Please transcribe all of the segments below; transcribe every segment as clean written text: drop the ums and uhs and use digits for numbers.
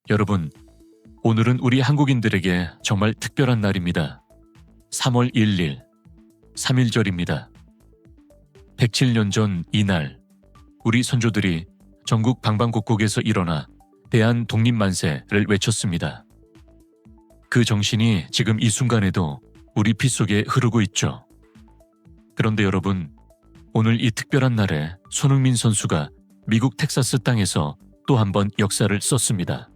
여러분, 오늘은 우리 한국인들에게 정말 특별한 날입니다. 3월 1일, 3.1절입니다. 107년 전 이날, 우리 선조들이 전국 방방곡곡에서 일어나 대한 독립만세를 외쳤습니다. 그 정신이 지금 이 순간에도 우리 피 속에 흐르고 있죠. 그런데 여러분, 오늘 이 특별한 날에 손흥민 선수가 미국 텍사스 땅에서 또 한 번 역사를 썼습니다.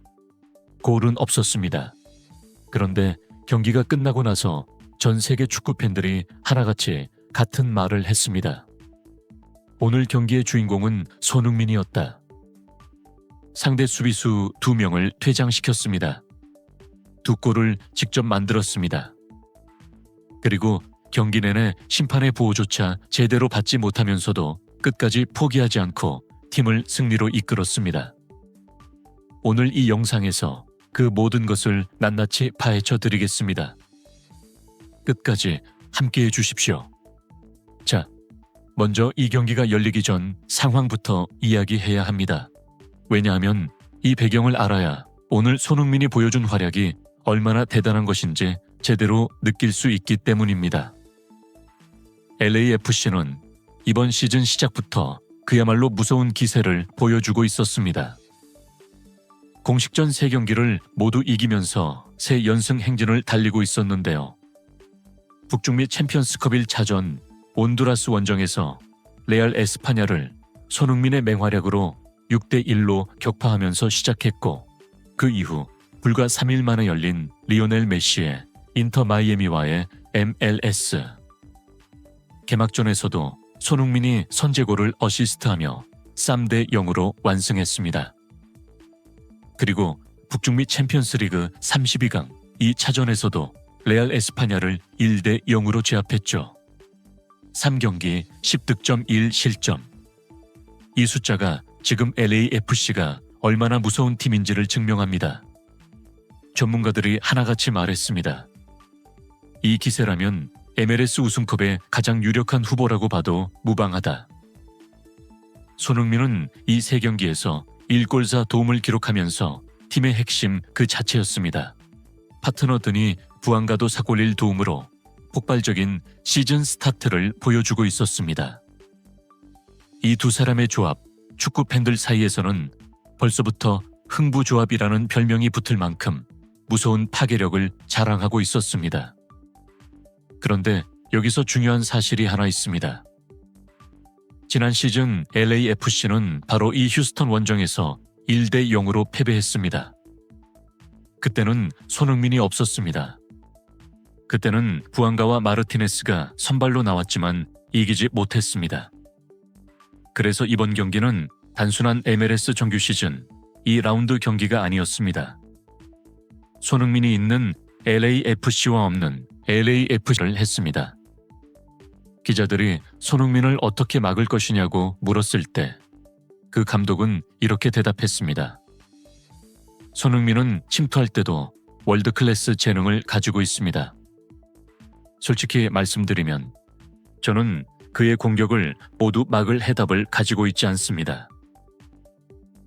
골은 없었습니다. 그런데 경기가 끝나고 나서 전 세계 축구 팬들이 하나같이 같은 말을 했습니다. 오늘 경기의 주인공은 손흥민이었다. 상대 수비수 2명을 퇴장시켰습니다. 2골을 직접 만들었습니다. 그리고 경기 내내 심판의 보호조차 제대로 받지 못하면서도 끝까지 포기하지 않고 팀을 승리로 이끌었습니다. 오늘 이 영상에서 그 모든 것을 낱낱이 파헤쳐 드리겠습니다. 끝까지 함께해 주십시오. 자, 먼저 이 경기가 열리기 전 상황부터 이야기해야 합니다. 왜냐하면 이 배경을 알아야 오늘 손흥민이 보여준 활약이 얼마나 대단한 것인지 제대로 느낄 수 있기 때문입니다. LAFC는 이번 시즌 시작부터 그야말로 무서운 기세를 보여주고 있었습니다. 공식전 3경기를 모두 이기면서 새 연승 행진을 달리고 있었는데요. 북중미 챔피언스컵 1차전 온두라스 원정에서 레알 에스파냐를 손흥민의 맹활약으로 6대1로 격파하면서 시작했고, 그 이후 불과 3일 만에 열린 리오넬 메시의 인터 마이애미와의 MLS. 개막전에서도 손흥민이 선제골을 어시스트하며 3대0으로 완승했습니다. 그리고 북중미 챔피언스리그 32강 2차전에서도 레알 에스파냐를 1대0으로 제압했죠. 3경기 10득점 1실점. 이 숫자가 지금 LAFC가 얼마나 무서운 팀인지를 증명합니다. 전문가들이 하나같이 말했습니다. 이 기세라면 MLS 우승컵의 가장 유력한 후보라고 봐도 무방하다. 손흥민은 이 3경기에서 1골4 도움을 기록하면서 팀의 핵심 그 자체였습니다. 파트너 드니 부안가도 사골1 도움으로 폭발적인 시즌 스타트를 보여주고 있었습니다. 이 두 사람의 조합, 축구 팬들 사이에서는 벌써부터 흥부조합이라는 별명이 붙을 만큼 무서운 파괴력을 자랑하고 있었습니다. 그런데 여기서 중요한 사실이 하나 있습니다. 지난 시즌 LAFC는 바로 이 휴스턴 원정에서 1대0으로 패배했습니다. 그때는 손흥민이 없었습니다. 그때는 부안가와 마르티네스가 선발로 나왔지만 이기지 못했습니다. 그래서 이번 경기는 단순한 MLS 정규 시즌 2라운드 경기가 아니었습니다. 손흥민이 있는 LAFC와 없는 LAFC를 했습니다. 기자들이 손흥민을 어떻게 막을 것이냐고 물었을 때 그 감독은 이렇게 대답했습니다. 손흥민은 침투할 때도 월드클래스 재능을 가지고 있습니다. 솔직히 말씀드리면 저는 그의 공격을 모두 막을 해답을 가지고 있지 않습니다.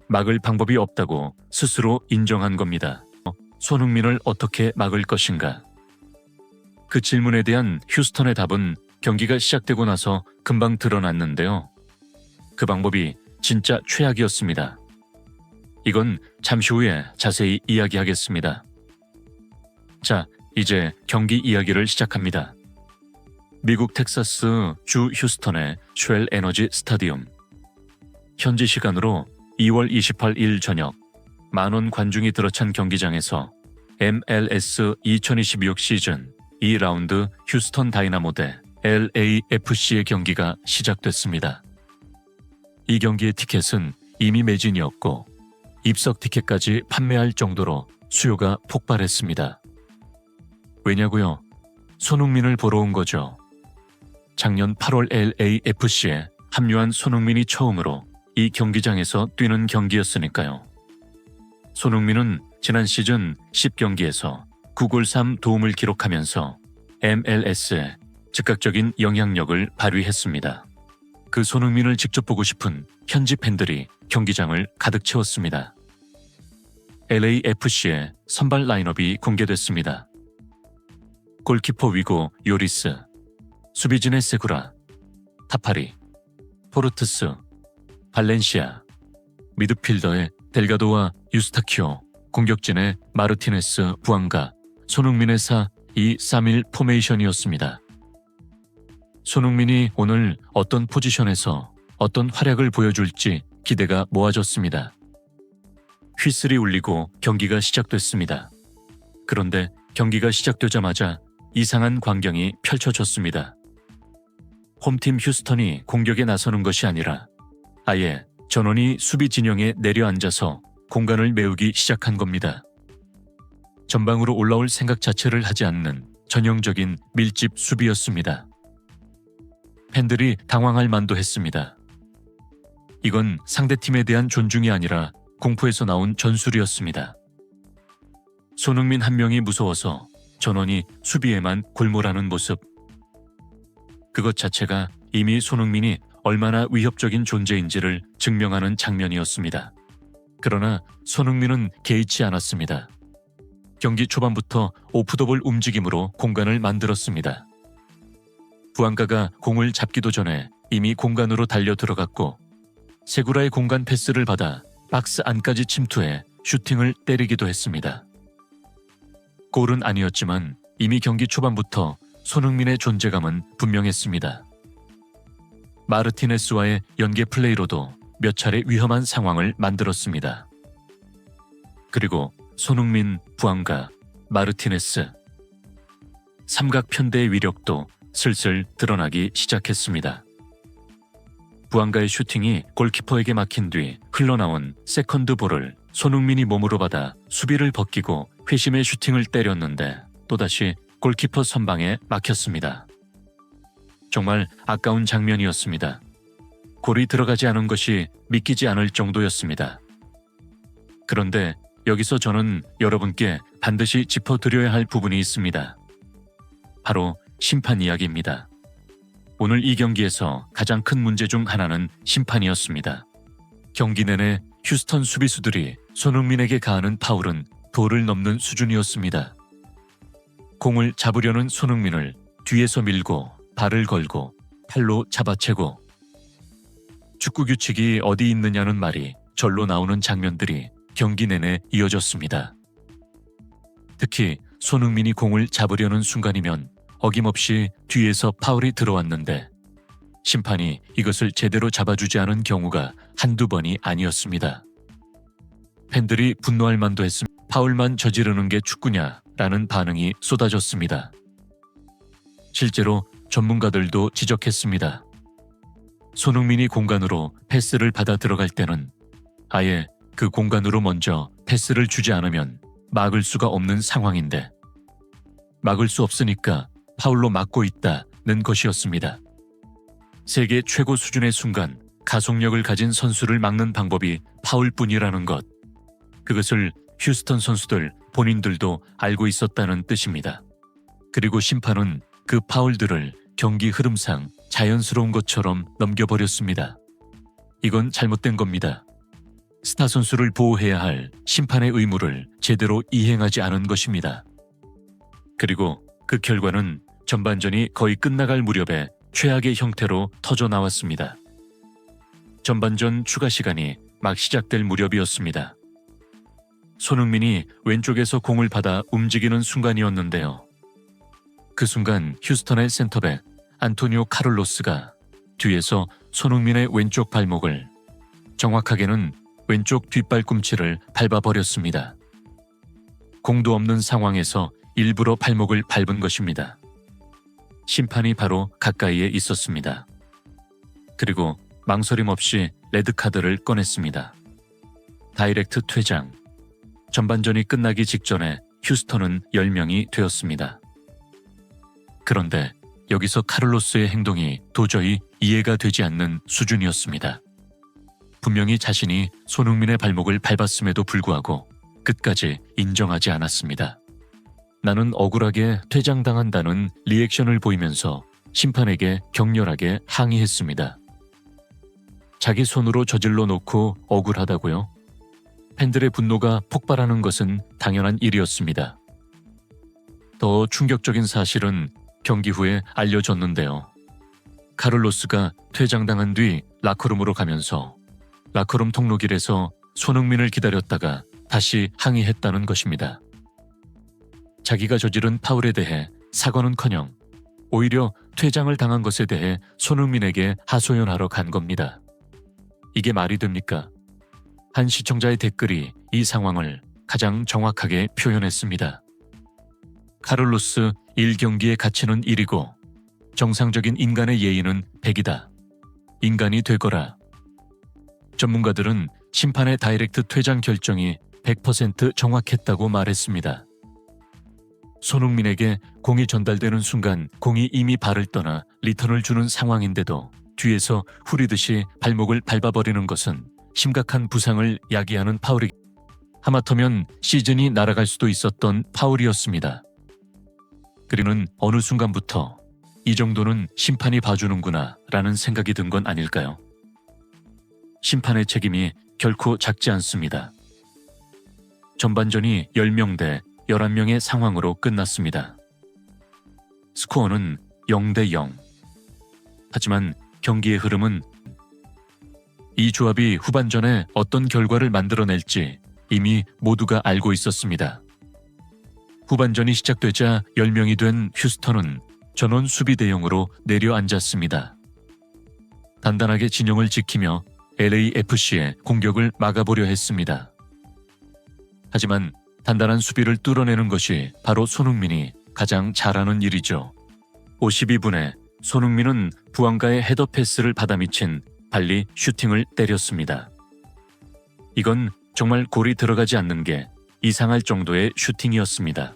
막을 방법이 없다고 스스로 인정한 겁니다. 손흥민을 어떻게 막을 것인가? 그 질문에 대한 휴스턴의 답은 경기가 시작되고 나서 금방 드러났는데요. 그 방법이 진짜 최악이었습니다. 이건 잠시 후에 자세히 이야기하겠습니다. 자, 이제 경기 이야기를 시작합니다. 미국 텍사스 주 휴스턴의 쉘 에너지 스타디움. 현지 시간으로 2월 28일 저녁, 만원 관중이 들어찬 경기장에서 MLS 2026 시즌 2라운드 휴스턴 다이나모 대 LAFC의 경기가 시작됐습니다. 이 경기의 티켓은 이미 매진이었고 입석 티켓까지 판매할 정도로 수요가 폭발했습니다. 왜냐고요? 손흥민을 보러 온 거죠. 작년 8월 LAFC에 합류한 손흥민이 처음으로 이 경기장에서 뛰는 경기였으니까요. 손흥민은 지난 시즌 10경기에서 9골 3도움을 기록하면서 MLS에 즉각적인 영향력을 발휘했습니다. 그 손흥민을 직접 보고 싶은 현지 팬들이 경기장을 가득 채웠습니다. LAFC의 선발 라인업이 공개됐습니다. 골키퍼 위고 요리스, 수비진의 세구라, 타파리, 포르투스, 발렌시아, 미드필더의 델가도와 유스타키오, 공격진의 마르티네스, 부앙가, 손흥민의 4-2-3-1 포메이션이었습니다. 손흥민이 오늘 어떤 포지션에서 어떤 활약을 보여줄지 기대가 모아졌습니다. 휘슬이 울리고 경기가 시작됐습니다. 그런데 경기가 시작되자마자 이상한 광경이 펼쳐졌습니다. 홈팀 휴스턴이 공격에 나서는 것이 아니라 아예 전원이 수비 진영에 내려앉아서 공간을 메우기 시작한 겁니다. 전방으로 올라올 생각 자체를 하지 않는 전형적인 밀집 수비였습니다. 팬들이 당황할 만도 했습니다. 이건 상대팀에 대한 존중이 아니라 공포에서 나온 전술이었습니다. 손흥민 한 명이 무서워서 전원이 수비에만 골몰하는 모습. 그것 자체가 이미 손흥민이 얼마나 위협적인 존재인지를 증명하는 장면이었습니다. 그러나 손흥민은 개의치 않았습니다. 경기 초반부터 오프더볼 움직임으로 공간을 만들었습니다. 부앙가가 공을 잡기도 전에 이미 공간으로 달려 들어갔고 세구라의 공간 패스를 받아 박스 안까지 침투해 슈팅을 때리기도 했습니다. 골은 아니었지만 이미 경기 초반부터 손흥민의 존재감은 분명했습니다. 마르티네스와의 연계 플레이로도 몇 차례 위험한 상황을 만들었습니다. 그리고 손흥민, 부앙가, 마르티네스. 삼각 편대의 위력도 슬슬 드러나기 시작했습니다. 부앙가의 슈팅이 골키퍼에게 막힌 뒤 흘러나온 세컨드 볼을 손흥민이 몸으로 받아 수비를 벗기고 회심의 슈팅을 때렸는데 또다시 골키퍼 선방에 막혔습니다. 정말 아까운 장면이었습니다. 골이 들어가지 않은 것이 믿기지 않을 정도였습니다. 그런데 여기서 저는 여러분께 반드시 짚어드려야 할 부분이 있습니다. 바로 심판 이야기입니다. 오늘 이 경기에서 가장 큰 문제 중 하나는 심판이었습니다. 경기 내내 휴스턴 수비수들이 손흥민에게 가하는 파울은 도를 넘는 수준이었습니다. 공을 잡으려는 손흥민을 뒤에서 밀고 발을 걸고 팔로 잡아채고 축구 규칙이 어디 있느냐는 말이 절로 나오는 장면들이 경기 내내 이어졌습니다. 특히 손흥민이 공을 잡으려는 순간이면 어김없이 뒤에서 파울이 들어왔는데 심판이 이것을 제대로 잡아주지 않은 경우가 한두 번이 아니었습니다. 팬들이 분노할 만도 했습니다. 파울만 저지르는 게 축구냐라는 반응이 쏟아졌습니다. 실제로 전문가들도 지적했습니다. 손흥민이 공간으로 패스를 받아 들어갈 때는 아예 그 공간으로 먼저 패스를 주지 않으면 막을 수가 없는 상황인데 막을 수 없으니까 파울로 막고 있다는 것이었습니다. 세계 최고 수준의 순간 가속력을 가진 선수를 막는 방법이 파울뿐이라는 것. 그것을 휴스턴 선수들 본인들도 알고 있었다는 뜻입니다. 그리고 심판은 그 파울들을 경기 흐름상 자연스러운 것처럼 넘겨버렸습니다. 이건 잘못된 겁니다. 스타 선수를 보호해야 할 심판의 의무를 제대로 이행하지 않은 것입니다. 그리고 그 결과는 전반전이 거의 끝나갈 무렵에 최악의 형태로 터져 나왔습니다. 전반전 추가 시간이 막 시작될 무렵이었습니다. 손흥민이 왼쪽에서 공을 받아 움직이는 순간이었는데요. 그 순간 휴스턴의 센터백 안토니오 카를로스가 뒤에서 손흥민의 왼쪽 발목을, 정확하게는 왼쪽 뒷발꿈치를 밟아버렸습니다. 공도 없는 상황에서 일부러 발목을 밟은 것입니다. 심판이 바로 가까이에 있었습니다. 그리고 망설임 없이 레드카드를 꺼냈습니다. 다이렉트 퇴장. 전반전이 끝나기 직전에 휴스턴은 10명이 되었습니다. 그런데 여기서 카를로스의 행동이 도저히 이해가 되지 않는 수준이었습니다. 분명히 자신이 손흥민의 발목을 밟았음에도 불구하고 끝까지 인정하지 않았습니다. 나는 억울하게 퇴장당한다는 리액션을 보이면서 심판에게 격렬하게 항의했습니다. 자기 손으로 저질러 놓고 억울하다고요? 팬들의 분노가 폭발하는 것은 당연한 일이었습니다. 더 충격적인 사실은 경기 후에 알려졌는데요. 카를로스가 퇴장당한 뒤 라커룸으로 가면서 라커룸 통로길에서 손흥민을 기다렸다가 다시 항의했다는 것입니다. 자기가 저지른 파울에 대해 사과는커녕 오히려 퇴장을 당한 것에 대해 손흥민에게 하소연하러 간 겁니다. 이게 말이 됩니까? 한 시청자의 댓글이 이 상황을 가장 정확하게 표현했습니다. 카를로스 1경기의 가치는 1이고 정상적인 인간의 예의는 100이다. 인간이 되거라. 전문가들은 심판의 다이렉트 퇴장 결정이 100% 정확했다고 말했습니다. 손흥민에게 공이 전달되는 순간 공이 이미 발을 떠나 리턴을 주는 상황인데도 뒤에서 후리듯이 발목을 밟아버리는 것은 심각한 부상을 야기하는 파울이 하마터면 시즌이 날아갈 수도 있었던 파울이었습니다. 그리는 어느 순간부터 이 정도는 심판이 봐주는구나 라는 생각이 든 건 아닐까요? 심판의 책임이 결코 작지 않습니다. 전반전이 10명 대 11명의 상황으로 끝났습니다. 스코어는 0대 0. 하지만 경기의 흐름은 이 조합이 후반전에 어떤 결과를 만들어낼지 이미 모두가 알고 있었습니다. 후반전이 시작되자 10명이 된 휴스턴은 전원 수비 대용으로 내려앉았습니다. 단단하게 진영을 지키며 LAFC의 공격을 막아보려 했습니다. 하지만 단단한 수비를 뚫어내는 것이 바로 손흥민이 가장 잘하는 일이죠. 52분에 손흥민은 부안가의 헤더 패스를 받아미친 발리 슈팅을 때렸습니다. 이건 정말 골이 들어가지 않는 게 이상할 정도의 슈팅이었습니다.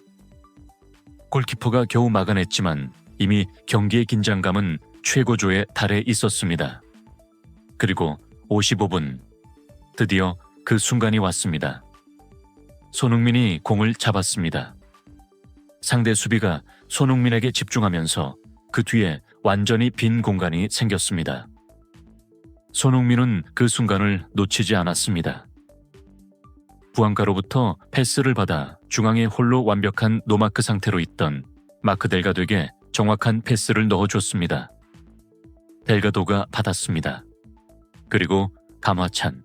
골키퍼가 겨우 막아냈지만 이미 경기의 긴장감은 최고조에 달해 있었습니다. 그리고 55분, 드디어 그 순간이 왔습니다. 손흥민이 공을 잡았습니다. 상대 수비가 손흥민에게 집중하면서 그 뒤에 완전히 빈 공간이 생겼습니다. 손흥민은 그 순간을 놓치지 않았습니다. 부안가로부터 패스를 받아 중앙에 홀로 완벽한 노마크 상태로 있던 마크 델가도에게 정확한 패스를 넣어줬습니다. 델가도가 받았습니다. 그리고 가마찬,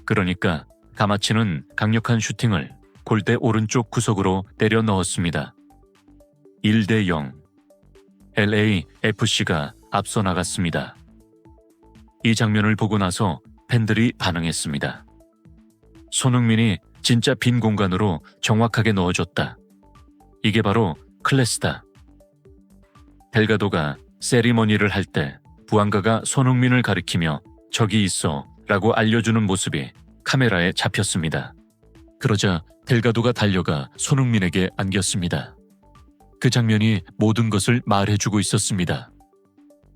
그러니까 가마치는 강력한 슈팅을 골대 오른쪽 구석으로 때려 넣었습니다. 1대 0. LAFC가 앞서 나갔습니다. 이 장면을 보고 나서 팬들이 반응했습니다. 손흥민이 진짜 빈 공간으로 정확하게 넣어줬다. 이게 바로 클래스다. 델가도가 세리머니를 할 때 부안가가 손흥민을 가리키며 저기 있어 라고 알려주는 모습이 카메라에 잡혔습니다. 그러자 델가도가 달려가 손흥민에게 안겼습니다. 그 장면이 모든 것을 말해주고 있었습니다.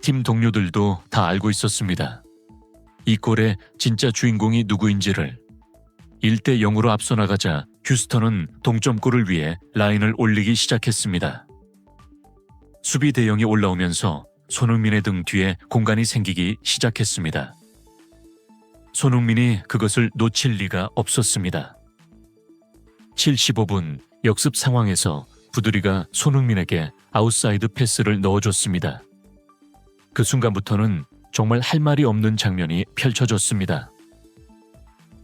팀 동료들도 다 알고 있었습니다. 이 골의 진짜 주인공이 누구인지를. 1대 0으로 앞서 나가자 휴스턴은 동점골을 위해 라인을 올리기 시작했습니다. 수비 대형이 올라오면서 손흥민의 등 뒤에 공간이 생기기 시작했습니다. 손흥민이 그것을 놓칠 리가 없었습니다. 75분 역습 상황에서 부두리가 손흥민에게 아웃사이드 패스를 넣어줬습니다. 그 순간부터는 정말 할 말이 없는 장면이 펼쳐졌습니다.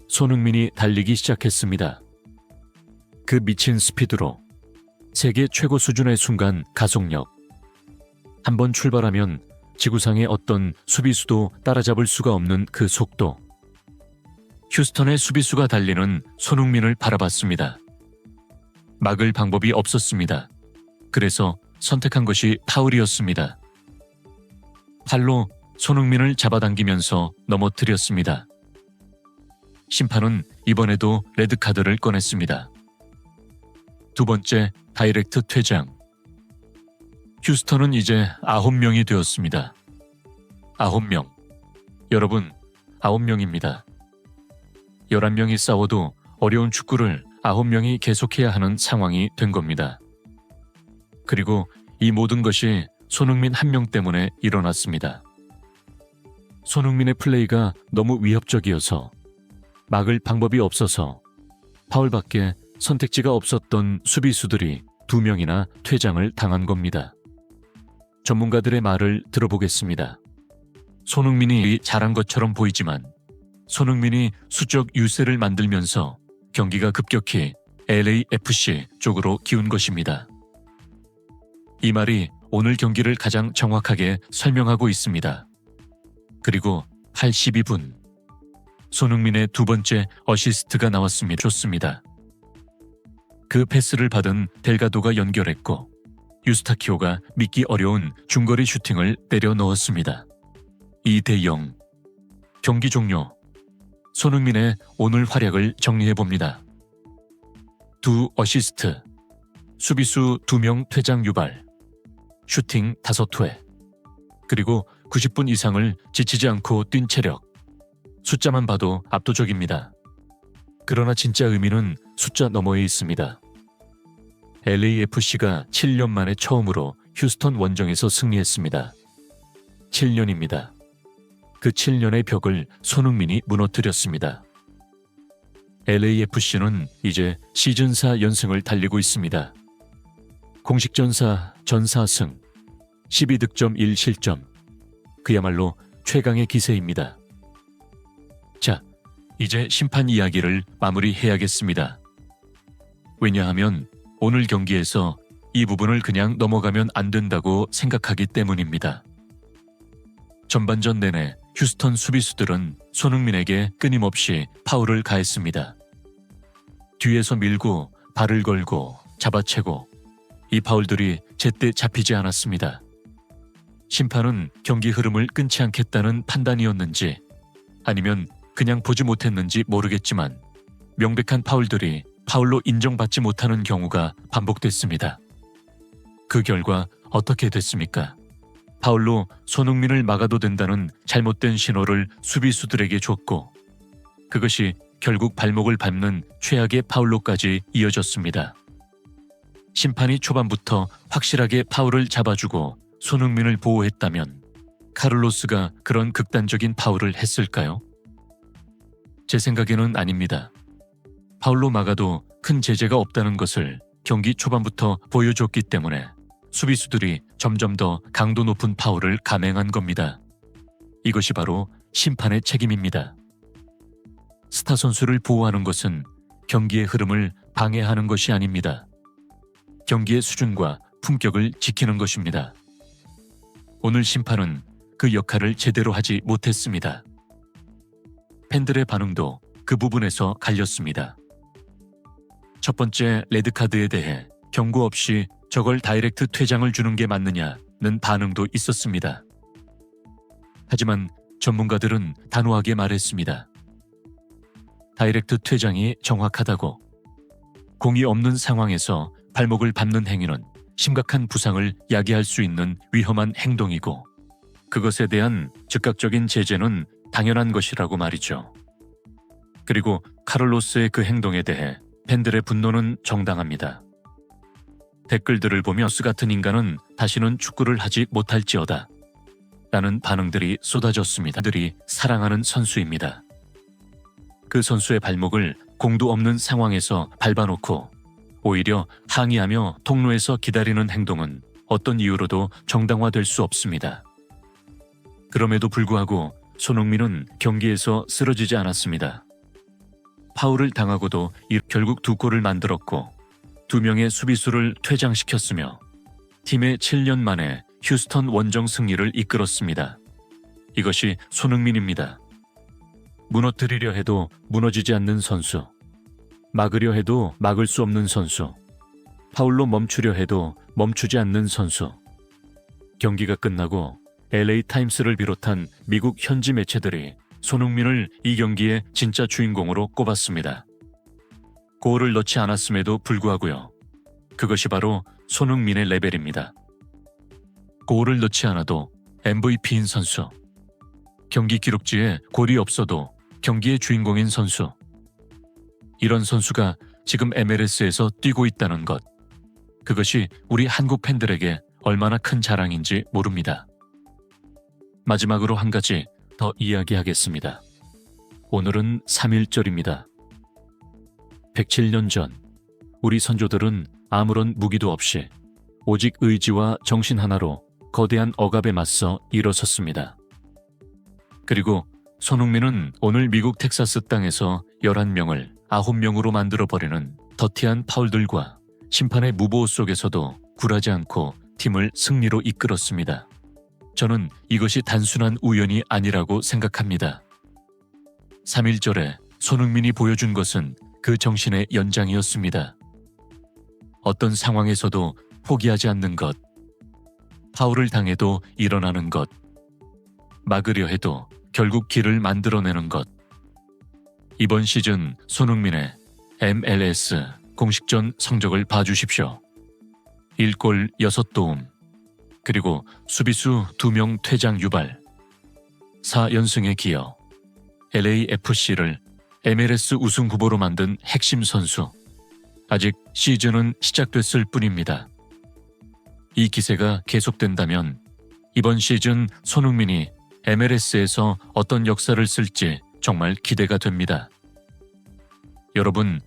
손흥민이 달리기 시작했습니다. 그 미친 스피드로 세계 최고 수준의 순간 가속력. 한번 출발하면 지구상의 어떤 수비수도 따라잡을 수가 없는 그 속도. 휴스턴의 수비수가 달리는 손흥민을 바라봤습니다. 막을 방법이 없었습니다. 그래서 선택한 것이 파울이었습니다. 팔로 손흥민을 잡아당기면서 넘어뜨렸습니다. 심판은 이번에도 레드카드를 꺼냈습니다. 두 번째 다이렉트 퇴장. 휴스턴은 이제 9명이 되었습니다. 9명. 여러분, 9명입니다. 11명이 싸워도 어려운 축구를 9명이 계속해야 하는 상황이 된 겁니다. 그리고 이 모든 것이 손흥민 한 명 때문에 일어났습니다. 손흥민의 플레이가 너무 위협적이어서 막을 방법이 없어서 파울밖에 선택지가 없었던 수비수들이 2명이나 퇴장을 당한 겁니다. 전문가들의 말을 들어보겠습니다. 손흥민이 잘한 것처럼 보이지만 손흥민이 수적 유세를 만들면서 경기가 급격히 LAFC 쪽으로 기운 것입니다. 이 말이 오늘 경기를 가장 정확하게 설명하고 있습니다. 그리고 82분 손흥민의 두 번째 어시스트가 나왔습니다. 좋습니다. 그 패스를 받은 델가도가 연결했고 유스타키오가 믿기 어려운 중거리 슈팅을 때려 넣었습니다. 2대0. 경기 종료. 손흥민의 오늘 활약을 정리해봅니다. 2 어시스트, 수비수 2명 퇴장 유발, 슈팅 5회, 그리고 90분 이상을 지치지 않고 뛴 체력. 숫자만 봐도 압도적입니다. 그러나 진짜 의미는 숫자 너머에 있습니다. LAFC가 7년 만에 처음으로 휴스턴 원정에서 승리했습니다. 7년입니다. 그 7년의 벽을 손흥민이 무너뜨렸습니다. LAFC는 이제 시즌4 연승을 달리고 있습니다. 공식전사 전 4승, 12득점 1실점. 그야말로 최강의 기세입니다. 자, 이제 심판 이야기를 마무리해야겠습니다. 왜냐하면 오늘 경기에서 이 부분을 그냥 넘어가면 안 된다고 생각하기 때문입니다. 전반전 내내 휴스턴 수비수들은 손흥민에게 끊임없이 파울을 가했습니다. 뒤에서 밀고 발을 걸고 잡아채고 이 파울들이 제때 잡히지 않았습니다. 심판은 경기 흐름을 끊지 않겠다는 판단이었는지 아니면 그냥 보지 못했는지 모르겠지만 명백한 파울들이 파울로 인정받지 못하는 경우가 반복됐습니다. 그 결과 어떻게 됐습니까? 파울로 손흥민을 막아도 된다는 잘못된 신호를 수비수들에게 줬고 그것이 결국 발목을 밟는 최악의 파울로까지 이어졌습니다. 심판이 초반부터 확실하게 파울을 잡아주고 손흥민을 보호했다면 카를로스가 그런 극단적인 파울을 했을까요? 제 생각에는 아닙니다. 파울로 막아도 큰 제재가 없다는 것을 경기 초반부터 보여줬기 때문에 수비수들이 점점 더 강도 높은 파울을 감행한 겁니다. 이것이 바로 심판의 책임입니다. 스타 선수를 보호하는 것은 경기의 흐름을 방해하는 것이 아닙니다. 경기의 수준과 품격을 지키는 것입니다. 오늘 심판은 그 역할을 제대로 하지 못했습니다. 팬들의 반응도 그 부분에서 갈렸습니다. 첫 번째 레드카드에 대해 경고 없이 저걸 다이렉트 퇴장을 주는 게 맞느냐는 반응도 있었습니다. 하지만 전문가들은 단호하게 말했습니다. 다이렉트 퇴장이 정확하다고. 공이 없는 상황에서 발목을 밟는 행위는 심각한 부상을 야기할 수 있는 위험한 행동이고 그것에 대한 즉각적인 제재는 당연한 것이라고 말이죠. 그리고 카를로스의 그 행동에 대해 팬들의 분노는 정당합니다. 댓글들을 보며 스 같은 인간은 다시는 축구를 하지 못할지어다 라는 반응들이 쏟아졌습니다. 팬들이 사랑하는 선수입니다. 그 선수의 발목을 공도 없는 상황에서 밟아놓고 오히려 항의하며 통로에서 기다리는 행동은 어떤 이유로도 정당화될 수 없습니다. 그럼에도 불구하고 손흥민은 경기에서 쓰러지지 않았습니다. 파울을 당하고도 결국 2골을 만들었고 2명의 수비수를 퇴장시켰으며 팀의 7년 만에 휴스턴 원정 승리를 이끌었습니다. 이것이 손흥민입니다. 무너뜨리려 해도 무너지지 않는 선수, 막으려 해도 막을 수 없는 선수, 파울로 멈추려 해도 멈추지 않는 선수. 경기가 끝나고 LA타임스를 비롯한 미국 현지 매체들이 손흥민을 이 경기의 진짜 주인공으로 꼽았습니다. 골을 넣지 않았음에도 불구하고요. 그것이 바로 손흥민의 레벨입니다. 골을 넣지 않아도 MVP인 선수. 경기 기록지에 골이 없어도 경기의 주인공인 선수. 이런 선수가 지금 MLS에서 뛰고 있다는 것. 그것이 우리 한국 팬들에게 얼마나 큰 자랑인지 모릅니다. 마지막으로 한 가지 더 이야기하겠습니다. 오늘은 3.1절입니다. 107년 전 우리 선조들은 아무런 무기도 없이 오직 의지와 정신 하나로 거대한 억압에 맞서 일어섰습니다. 그리고 손흥민은 오늘 미국 텍사스 땅에서 11명을 9명으로 만들어버리는 더티한 파울들과 심판의 무보호 속에서도 굴하지 않고 팀을 승리로 이끌었습니다. 저는 이것이 단순한 우연이 아니라고 생각합니다. 3.1절에 손흥민이 보여준 것은 그 정신의 연장이었습니다. 어떤 상황에서도 포기하지 않는 것, 파울을 당해도 일어나는 것, 막으려 해도 결국 길을 만들어내는 것. 이번 시즌 손흥민의 MLS 공식전 성적을 봐주십시오. 1골 6도움, 그리고 수비수 2명 퇴장 유발, 4연승의 기여, LAFC를 MLS 우승 후보로 만든 핵심 선수. 아직 시즌은 시작됐을 뿐입니다. 이 기세가 계속된다면 이번 시즌 손흥민이 MLS에서 어떤 역사를 쓸지 정말 기대가 됩니다. 여러분,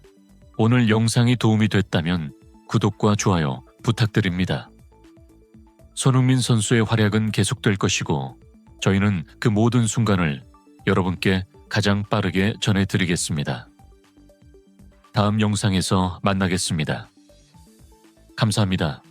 오늘 영상이 도움이 됐다면 구독과 좋아요 부탁드립니다. 손흥민 선수의 활약은 계속될 것이고 저희는 그 모든 순간을 여러분께 가장 빠르게 전해드리겠습니다. 다음 영상에서 만나겠습니다. 감사합니다.